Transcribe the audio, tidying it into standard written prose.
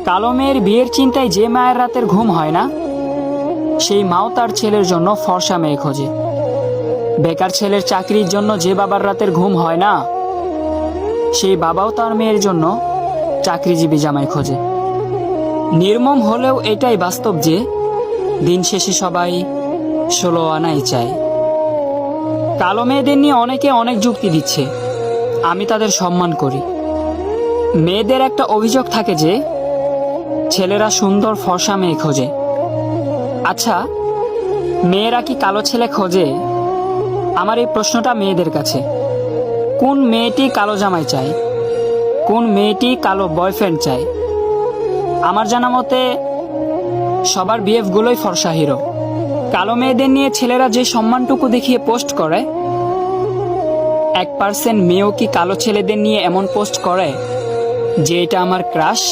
কালো মেয়ের বিয়ের চিন্তায় যে মায়ের রাতের ঘুম হয় না, সেই মাও তার ছেলের জন্য ফর্সা মেয়ে খোঁজে। বেকার ছেলের চাকরির জন্য যে বাবার রাতের ঘুম হয় না, সেই বাবাও তার মেয়ের জন্য চাকরিজীবী জামাই খোঁজে। নির্মম হলেও এটাই বাস্তব যে দিন শেষে সবাই 16 আনাই চায়। কালো মেয়েদের নিয়ে অনেকে অনেক যুক্তি দিচ্ছে, আমি তাদের সম্মান করি। মেয়েদের একটা অভিযোগ থাকে যে ছেলেরা সুন্দর ফর্সা মেয়ে খোঁজে। আচ্ছা, মেয়েরা কি কালো ছেলে খোঁজে? আমার এই প্রশ্নটা মেয়েদের কাছে। কোন মেয়েটি কালো জামাই চায়? কোন মেয়েটি কালো বয়ফ্রেন্ড চায়? আমার জানা মতে সবার বিএফগুলোই ফর্সা হিরো। কালো মেয়েদের নিয়ে ছেলেরা যে সম্মানটুকু দেখিয়ে পোস্ট করে, 1% মেয়েও কি কালো ছেলেদের নিয়ে এমন পোস্ট করে যে এটা আমার ক্রাশ?